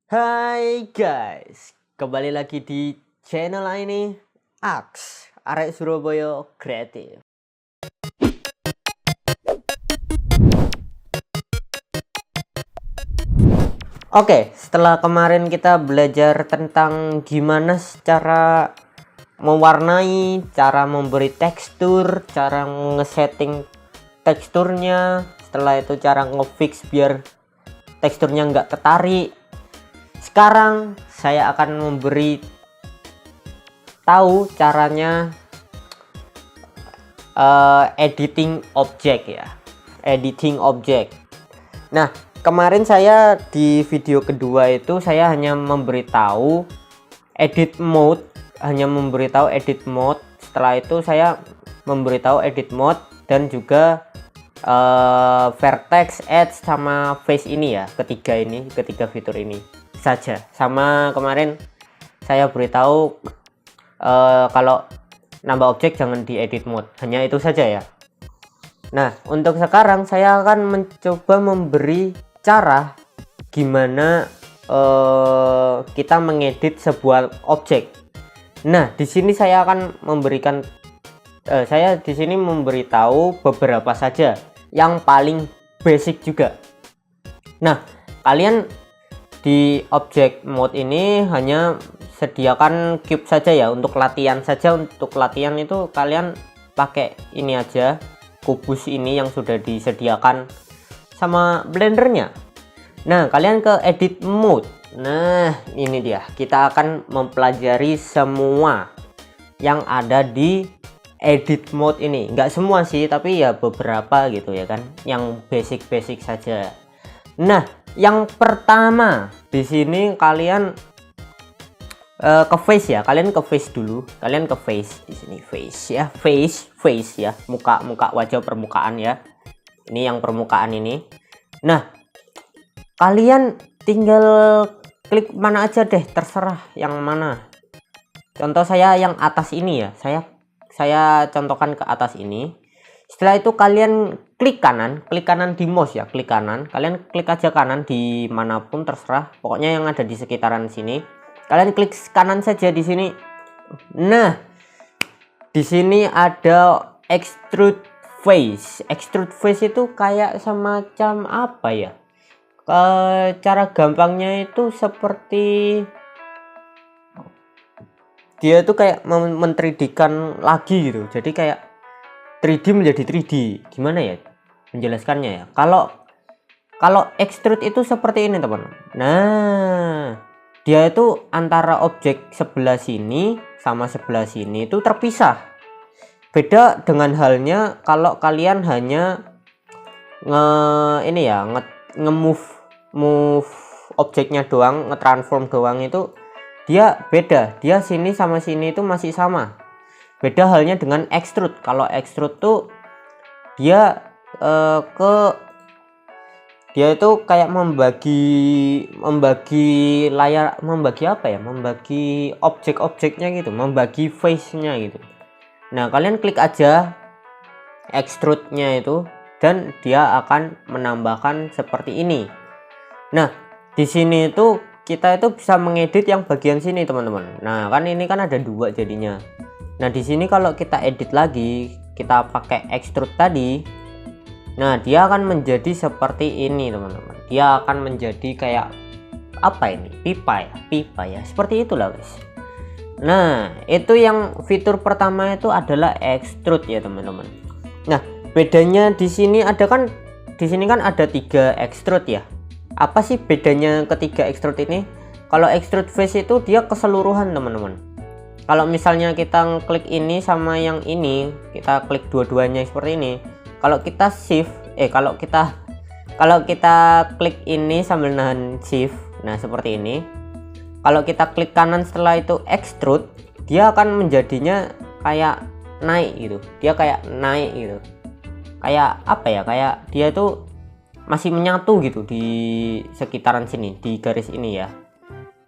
Hai guys, kembali lagi di channel ini Aks Arek Surabaya Kreatif. Oke, setelah kemarin kita belajar tentang gimana cara mewarnai, cara memberi tekstur, cara ngesetting teksturnya, setelah itu cara ngefix biar teksturnya nggak ketarik. Sekarang saya akan memberi tahu caranya editing objek ya, editing objek. Nah, kemarin saya di video kedua itu saya hanya memberitahu edit mode, Setelah itu saya memberitahu edit mode dan juga vertex, edge sama face ini ya, ketiga fitur ini saja. Sama kemarin saya beritahu kalau nambah objek jangan di edit mode, hanya itu saja ya. Nah, untuk sekarang saya akan mencoba memberi cara gimana kita mengedit sebuah objek. Nah, di sini saya akan memberikan saya di sini memberitahu beberapa saja yang paling basic juga. Nah, kalian di object mode ini hanya sediakan cube saja ya, untuk latihan saja. Untuk latihan itu kalian pakai ini aja, kubus ini yang sudah disediakan sama blendernya. Nah, kalian ke edit mode. Nah, ini dia, kita akan mempelajari semua yang ada di edit mode ini. Nggak semua sih, tapi ya beberapa gitu ya kan, yang basic saja. Nah, yang pertama di sini kalian ke face ya, kalian ke face dulu. Kalian ke face di sini, face ya, face ya, muka wajah permukaan ya. Ini yang permukaan ini. Nah, kalian tinggal klik mana aja deh, terserah yang mana. Contoh saya yang atas ini ya, saya contohkan ke atas ini. Setelah itu kalian klik kanan di mouse ya, klik kanan. Kalian klik aja kanan dimanapun terserah, pokoknya yang ada di sekitaran sini. Kalian klik kanan saja di sini. Nah, di sini ada extrude face. Extrude face itu kayak semacam apa ya? Cara gampangnya itu seperti dia itu kayak men-3D-kan lagi gitu. Jadi kayak 3D menjadi 3D. Gimana ya menjelaskannya ya? Kalau extrude itu seperti ini, teman. Nah, dia itu antara objek sebelah sini sama sebelah sini itu terpisah. Beda dengan halnya kalau kalian hanya move objeknya doang, nge-transform doang, itu dia beda. Dia sini sama sini itu masih sama. Beda halnya dengan extrude. Kalau extrude tuh dia dia itu kayak membagi layar, membagi objek-objeknya gitu, membagi face-nya gitu. Nah, kalian klik aja extrude-nya itu dan dia akan menambahkan seperti ini. Nah, di sini itu kita itu bisa mengedit yang bagian sini, teman-teman. Nah, kan ini kan ada dua jadinya. Nah, di sini kalau kita edit lagi, kita pakai extrude tadi. Nah, dia akan menjadi seperti ini, teman-teman. Dia akan menjadi kayak apa ini? Pipa ya. Seperti itulah, guys. Nah, itu yang fitur pertama itu adalah extrude ya, teman-teman. Nah, bedanya di sini kan ada 3 extrude ya. Apa sih bedanya ketiga extrude ini? Kalau extrude face itu dia keseluruhan, teman-teman. Kalau misalnya kita klik ini sama yang ini, kita klik dua-duanya seperti ini. Kalau kita kalau kita klik ini sambil nahan shift, nah seperti ini. Kalau kita klik kanan setelah itu extrude, dia akan menjadinya kayak naik gitu. Dia kayak naik gitu. Kayak apa ya? Kayak dia itu masih menyatu gitu di sekitaran sini, di garis ini ya.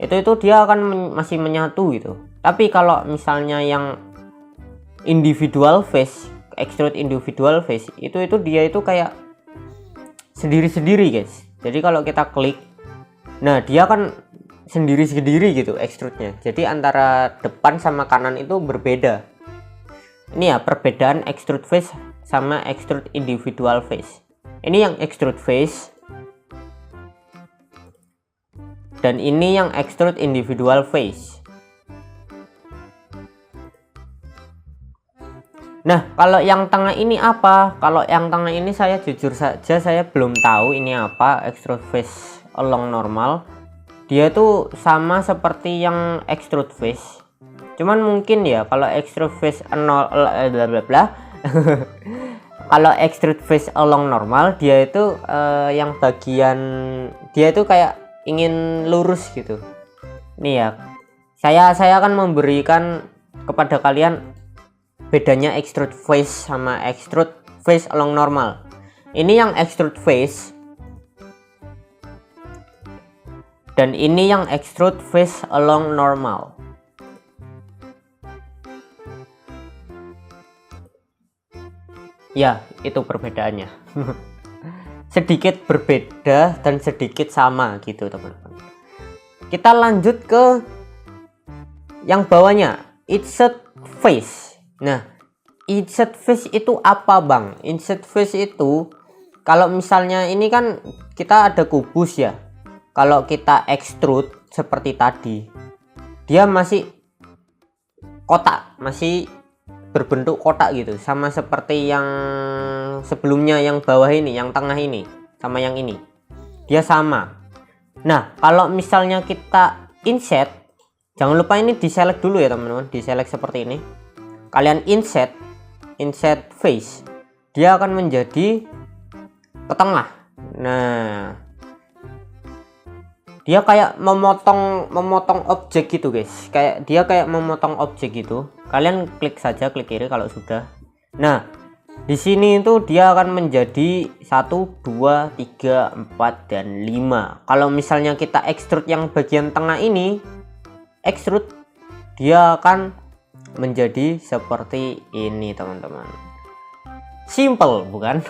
Itu dia akan masih menyatu gitu. Tapi kalau misalnya yang individual face, extrude individual face, itu dia itu kayak sendiri-sendiri, guys. Jadi kalau kita klik, nah dia kan sendiri-sendiri gitu extrude-nya. Jadi antara depan sama kanan itu berbeda. Ini ya perbedaan extrude face sama extrude individual face. Ini yang extrude face dan ini yang extrude individual face. Nah, kalau yang tengah ini apa? Kalau yang tengah ini saya jujur saja saya belum tahu ini apa. Extrude face along normal. Dia tuh sama seperti yang extrude face. Cuman mungkin ya kalau extrude face bla bla bla. Kalau extrude face along normal dia itu yang bagian dia itu kayak ingin lurus gitu. Nih ya. Saya akan memberikan kepada kalian bedanya extrude face sama extrude face along normal. Ini yang extrude face dan ini yang extrude face along normal. Ya, itu perbedaannya. Sedikit berbeda dan sedikit sama gitu teman-teman. Kita lanjut ke yang bawahnya, inset face. Nah, inset face itu apa bang? Inset face itu kalau misalnya ini kan kita ada kubus ya. Kalau kita extrude seperti tadi, dia masih kotak, masih berbentuk kotak gitu, sama seperti yang sebelumnya, yang bawah ini, yang tengah ini, sama yang ini, dia sama. Nah, kalau misalnya kita inset, jangan lupa ini diselect dulu ya teman-teman, diselect seperti ini. Kalian inset face, dia akan menjadi ke tengah. Nah, dia kayak memotong objek gitu guys, kayak dia kayak memotong objek gitu. Kalian klik saja, klik kiri kalau sudah. Nah, di sini itu dia akan menjadi 1 2 3 4 dan 5. Kalau misalnya kita extrude yang bagian tengah ini, extrude, dia akan menjadi seperti ini teman-teman. Simple bukan?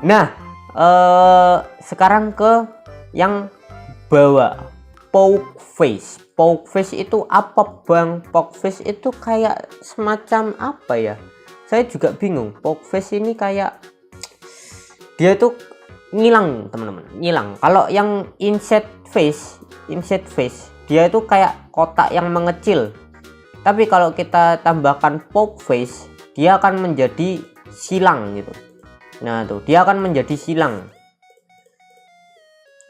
Nah, sekarang ke yang bawah, poke face. Poke face itu apa bang? Poke face itu kayak semacam apa ya? Saya juga bingung. Poke face ini kayak dia itu ngilang teman-teman, ngilang. Kalau yang inset face dia itu kayak kotak yang mengecil. Tapi kalau kita tambahkan poke face, dia akan menjadi silang gitu. Nah tuh, dia akan menjadi silang.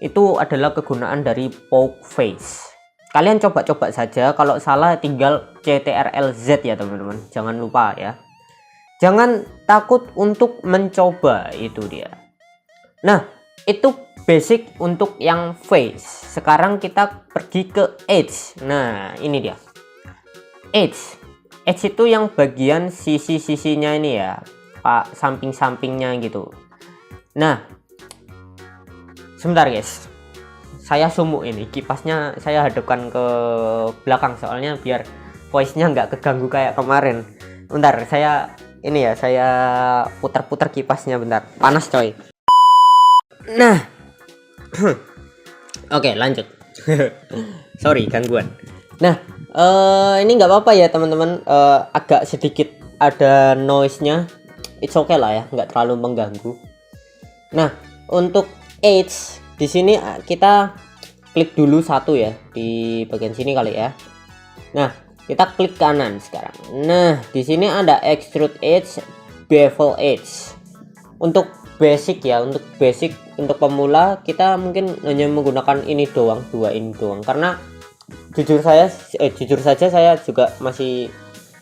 Itu adalah kegunaan dari poke face. Kalian coba-coba saja, kalau salah tinggal CTRL-Z ya teman-teman. Jangan lupa ya. Jangan takut untuk mencoba, itu dia. Nah, itu basic untuk yang face. Sekarang kita pergi ke edge. Nah, ini dia. Edge itu yang bagian sisi-sisinya ini ya, Pak, samping-sampingnya gitu. Nah, sebentar guys, saya sumuk ini kipasnya, saya hadapkan ke belakang soalnya biar voice-nya nggak keganggu kayak kemarin. Bentar, saya ini ya, saya putar-putar kipasnya bentar, panas coy. Nah, oke lanjut. Sorry gangguan. Nah, ini nggak apa-apa ya teman-teman, agak sedikit ada noise-nya, it's okay lah ya, nggak terlalu mengganggu. Nah, untuk edge di sini kita klik dulu satu ya di bagian sini kali ya. Nah, kita klik kanan sekarang. Nah, di sini ada extrude edge, bevel edge. Untuk basic ya, untuk basic, untuk pemula kita mungkin hanya menggunakan ini doang, dua ini doang, karena jujur saja saya juga masih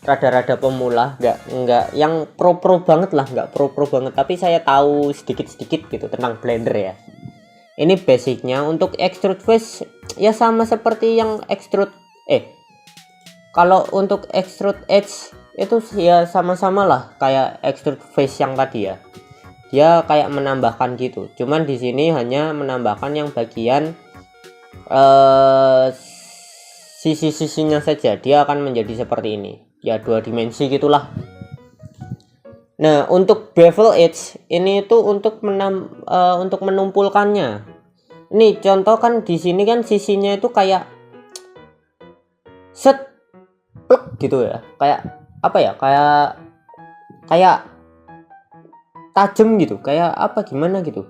rada-rada pemula, nggak yang pro banget lah, nggak pro banget, tapi saya tahu sedikit gitu tentang Blender ya. Ini basicnya. Untuk extrude face ya sama seperti yang extrude kalau untuk extrude edge itu ya sama-sama lah kayak extrude face yang tadi ya. Dia kayak menambahkan gitu, cuman di sini hanya menambahkan yang bagian sisi-sisinya saja, dia akan menjadi seperti ini ya, 2 dimensi gitulah. Nah, untuk bevel edge ini itu untuk menumpulkannya. nih contoh kan di sini kan sisinya itu kayak set plek gitu ya, kayak apa ya, kayak tajam gitu, kayak apa gimana gitu.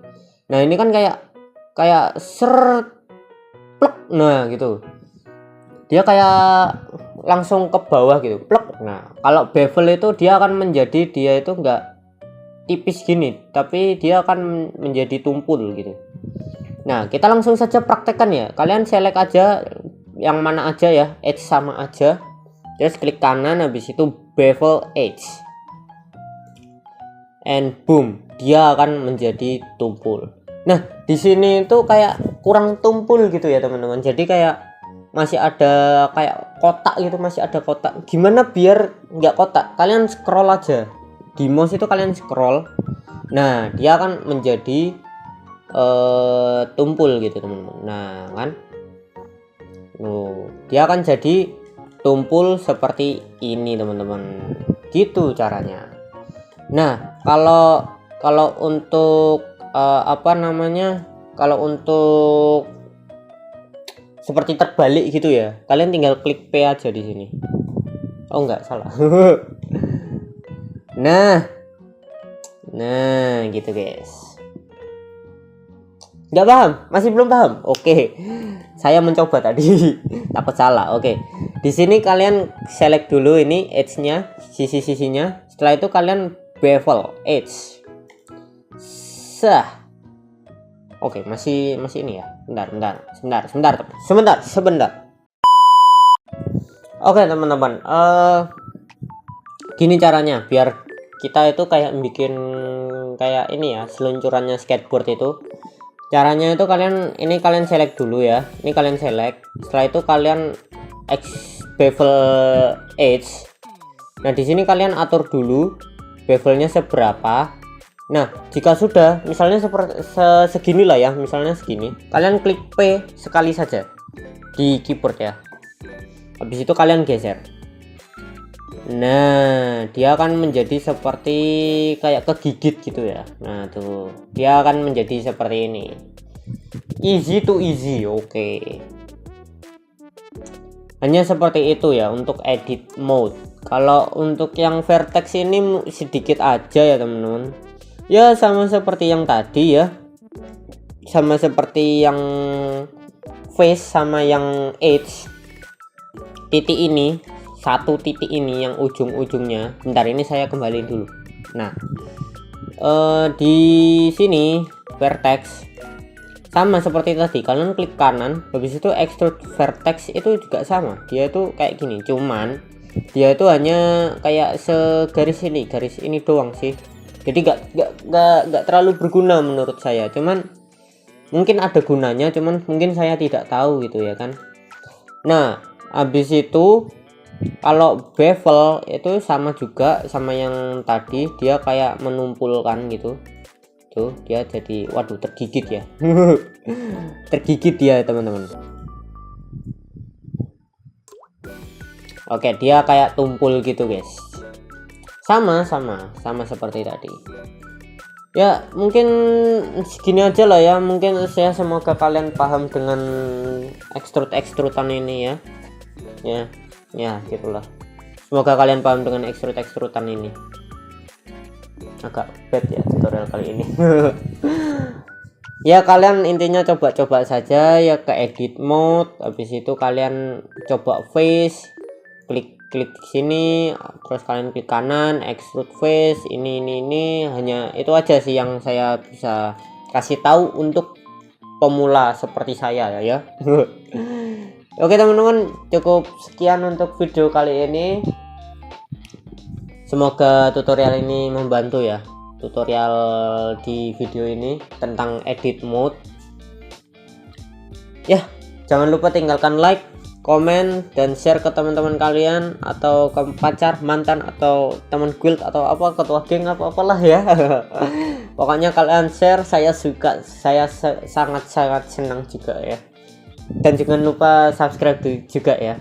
Nah ini kan kayak ser plek, nah gitu, dia kayak langsung ke bawah gitu, plek. Nah kalau bevel itu dia akan menjadi, dia itu enggak tipis gini, tapi dia akan menjadi tumpul gitu. Nah kita langsung saja praktekkan ya, kalian select aja yang mana aja ya, edge sama aja, terus klik kanan, habis itu bevel edge, and boom, dia akan menjadi tumpul. Nah di sini itu kayak kurang tumpul gitu ya teman-teman, jadi kayak masih ada kayak kotak gitu, masih ada kotak. Gimana biar nggak kotak? Kalian scroll aja di mouse itu, kalian scroll, nah dia akan menjadi tumpul gitu teman-teman. Nah kan, dia akan jadi tumpul seperti ini teman-teman, gitu caranya. Nah kalau untuk apa namanya, kalau untuk seperti terbalik gitu ya, kalian tinggal klik P aja di sini. Oh enggak, salah. nah gitu guys. Nggak paham? Masih belum paham? Oke, saya mencoba tadi. Takut salah. Oke, di sini kalian select dulu ini edge-nya, sisi-sisinya. Setelah itu kalian bevel edge. Oke, masih ini ya. Sebentar. Oke teman-teman, gini caranya biar kita itu kayak bikin kayak ini ya, seluncurannya skateboard itu. Caranya itu kalian select dulu ya. Ini kalian select. Setelah itu kalian bevel edge. Nah, di sini kalian atur dulu bevelnya seberapa. Nah, jika sudah misalnya segini lah ya, misalnya segini, kalian klik P sekali saja di keyboard ya. Habis itu kalian geser. Nah dia akan menjadi seperti kayak kegigit gitu ya. Nah tuh, dia akan menjadi seperti ini, easy to easy. Oke, hanya seperti itu ya untuk edit mode. Kalau untuk yang vertex ini sedikit aja ya teman-teman, ya sama seperti yang tadi ya, sama seperti yang face sama yang edge. Titik ini, satu titik ini yang ujung-ujungnya, bentar ini saya kembali dulu. Nah di sini vertex sama seperti tadi, kalian klik kanan, habis itu extrude vertex itu juga sama, dia itu kayak gini, cuman dia itu hanya kayak segaris ini, garis ini doang sih, jadi gak terlalu berguna menurut saya, cuman mungkin ada gunanya, cuman mungkin saya tidak tahu gitu ya kan. Nah habis itu kalau bevel itu sama juga sama yang tadi, dia kayak menumpulkan gitu tuh, dia jadi, waduh tergigit ya. Tergigit ya teman-teman. Oke, dia kayak tumpul gitu guys, sama seperti tadi ya. Mungkin segini aja lah ya, mungkin saya semoga kalian paham dengan extrude-extrudan ini ya gitulah. Semoga kalian paham dengan extrude-extrudan ini. Agak bad ya tutorial kali ini. Ya kalian intinya coba-coba saja ya ke edit mode, habis itu kalian coba face, klik sini, terus kalian klik kanan extrude face, ini hanya itu aja sih yang saya bisa kasih tahu untuk pemula seperti saya ya. Oke teman-teman, cukup sekian untuk video kali ini. Semoga tutorial ini membantu ya, tutorial di video ini tentang edit mode ya. Jangan lupa tinggalkan like, komen, dan share ke teman-teman kalian, atau ke pacar, mantan, atau teman guild, atau apa, ketua geng, apalah ya. Pokoknya kalian share, saya suka, saya sangat senang juga ya. Dan jangan lupa subscribe juga ya,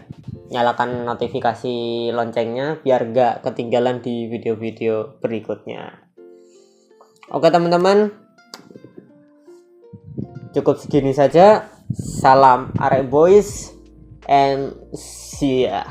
nyalakan notifikasi loncengnya biar gak ketinggalan di video-video berikutnya. Oke teman-teman, cukup segini saja. Salam arek boys and see ya.